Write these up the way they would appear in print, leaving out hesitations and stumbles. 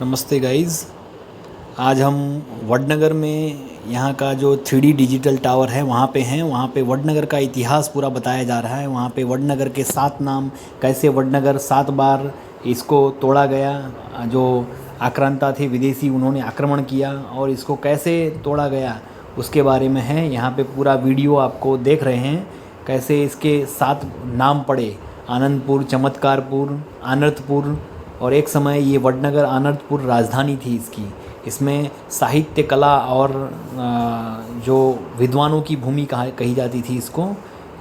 नमस्ते गाइज़। आज हम वडनगर में यहाँ का जो 3D डिजिटल टावर है वहाँ पे हैं। वहाँ पे वडनगर का इतिहास पूरा बताया जा रहा है। वहाँ पे वडनगर के 7 नाम, कैसे वडनगर 7 बार इसको तोड़ा गया, जो आक्रांता थे विदेशी उन्होंने आक्रमण किया और इसको कैसे तोड़ा गया उसके बारे में है। यहाँ पे पूरा वीडियो आपको देख रहे हैं कैसे इसके 7 नाम पड़े: आनंदपुर, चमत्कारपुर, आनर्तपुर। और एक समय ये वडनगर आनर्तपुर राजधानी थी इसकी। इसमें साहित्य, कला और जो विद्वानों की भूमि कही जाती थी इसको।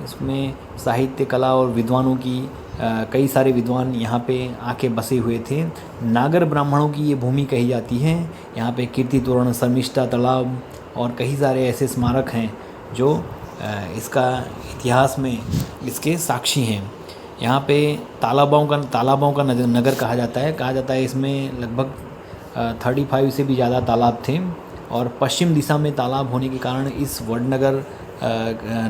इसमें साहित्य, कला और विद्वानों की कई सारे विद्वान यहाँ पे आके बसे हुए थे। नागर ब्राह्मणों की ये भूमि कही जाती है। यहाँ पे कीर्ति तोरण, शर्मिष्ठा तालाब और कई सारे ऐसे स्मारक हैं जो इसका इतिहास में इसके साक्षी हैं। यहाँ पे तालाबों का नगर कहा जाता है। इसमें लगभग 35 से भी ज़्यादा तालाब थे और पश्चिम दिशा में तालाब होने के कारण इस वडनगर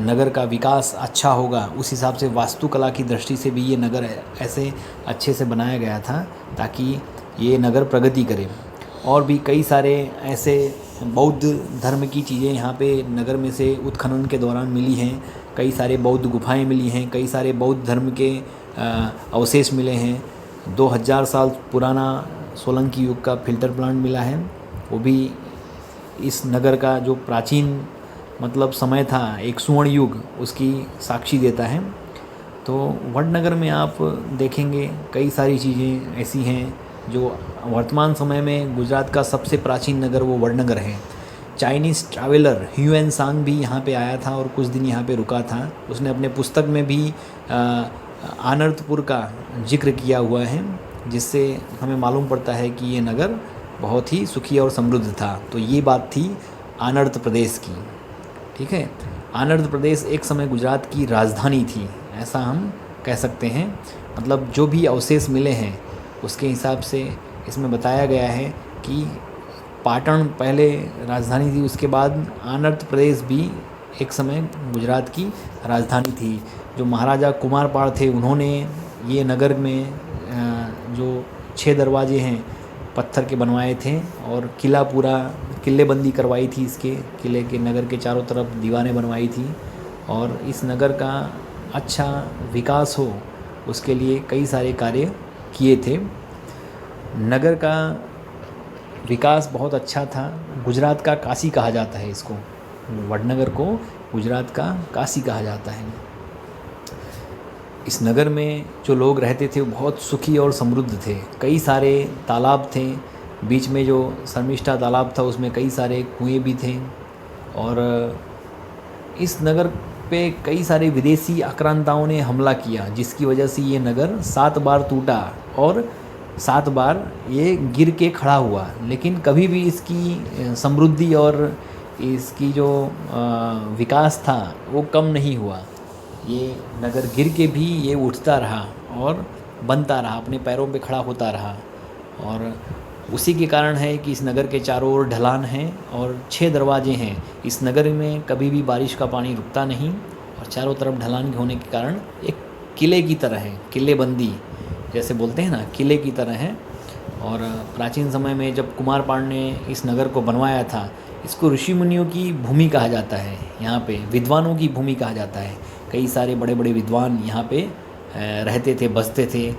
नगर का विकास अच्छा होगा, उस हिसाब से वास्तुकला की दृष्टि से भी ये नगर ऐसे अच्छे से बनाया गया था ताकि ये नगर प्रगति करे। और भी कई सारे ऐसे बौद्ध धर्म की चीज़ें यहाँ पे नगर में से उत्खनन के दौरान मिली हैं। कई सारे बौद्ध गुफाएं मिली हैं, कई सारे बौद्ध धर्म के अवशेष मिले हैं। 2000 साल पुराना सोलंकी युग का फिल्टर प्लांट मिला है, वो भी इस नगर का जो प्राचीन समय था, एक स्वर्ण युग, उसकी साक्षी देता है। तो वडनगर में आप देखेंगे कई सारी चीज़ें ऐसी हैं जो वर्तमान समय में गुजरात का सबसे प्राचीन नगर वो वडनगर है। चाइनीज़ ट्रैवलर ह्यूएन सांग भी यहाँ पे आया था और कुछ दिन यहाँ पे रुका था। उसने अपने पुस्तक में भी आनर्तपुर का जिक्र किया हुआ है, जिससे हमें मालूम पड़ता है कि ये नगर बहुत ही सुखी और समृद्ध था। तो ये बात थी आनर्त प्रदेश की। ठीक है, आनर्त प्रदेश एक समय गुजरात की राजधानी थी, ऐसा हम कह सकते हैं। मतलब जो भी अवशेष मिले हैं उसके हिसाब से इसमें बताया गया है कि पाटन पहले राजधानी थी, उसके बाद आनर्त प्रदेश भी एक समय गुजरात की राजधानी थी। जो महाराजा कुमारपाल थे उन्होंने ये नगर में जो 6 दरवाजे हैं पत्थर के बनवाए थे और किला पूरा किलेबंदी करवाई थी। इसके किले के नगर के चारों तरफ दीवारें बनवाई थी और इस नगर का अच्छा विकास हो उसके लिए कई सारे कार्य किए थे। नगर का विकास बहुत अच्छा था। गुजरात का काशी कहा जाता है इसको। वडनगर को गुजरात का काशी कहा जाता है। इस नगर में जो लोग रहते थे वो बहुत सुखी और समृद्ध थे। कई सारे तालाब थे, बीच में जो शर्मिष्ठा तालाब था उसमें कई सारे कुएं भी थे। और इस नगर पे कई सारे विदेशी आक्रांताओं ने हमला किया, जिसकी वजह से ये नगर 7 बार टूटा और 7 बार ये गिर के खड़ा हुआ। लेकिन कभी भी इसकी समृद्धि और इसकी जो विकास था वो कम नहीं हुआ। ये नगर गिर के भी ये उठता रहा और बनता रहा, अपने पैरों पे खड़ा होता रहा। और उसी के कारण है कि इस नगर के चारों ओर ढलान हैं और 6 दरवाजे हैं। इस नगर में कभी भी बारिश का पानी रुकता नहीं और चारों तरफ ढलान होने के कारण एक किले की तरह है, किलेबंदी जैसे बोलते हैं ना, किले की तरह है। और प्राचीन समय में जब कुमारपाल ने इस नगर को बनवाया था, इसको ऋषि मुनियों की भूमि कहा जाता है। यहाँ पे विद्वानों की भूमि कहा जाता है। कई सारे बड़े बड़े विद्वान यहाँ पे रहते थे, बसते थे।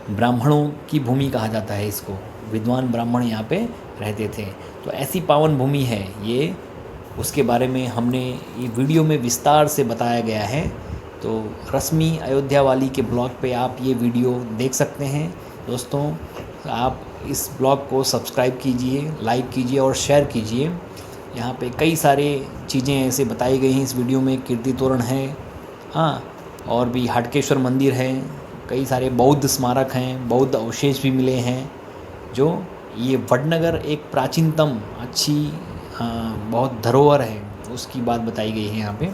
ब्राह्मणों की भूमि कहा जाता है इसको, विद्वान ब्राह्मण यहाँ पे रहते थे। तो ऐसी पावन भूमि है ये, उसके बारे में हमने ये वीडियो में विस्तार से बताया गया है। तो रश्मि अयोध्या वाली के ब्लॉग पे आप ये वीडियो देख सकते हैं। दोस्तों, आप इस ब्लॉग को सब्सक्राइब कीजिए, लाइक कीजिए और शेयर कीजिए। यहाँ पे कई सारे चीज़ें ऐसे बताई गई हैं इस वीडियो में। कीर्ति तोरण है, हाँ, और भी हाटकेश्वर मंदिर है। कई सारे बौद्ध स्मारक हैं, बौद्ध अवशेष भी मिले हैं। जो ये वडनगर एक प्राचीनतम अच्छी बहुत धरोहर है, उसकी बात बताई गई है यहाँ पे।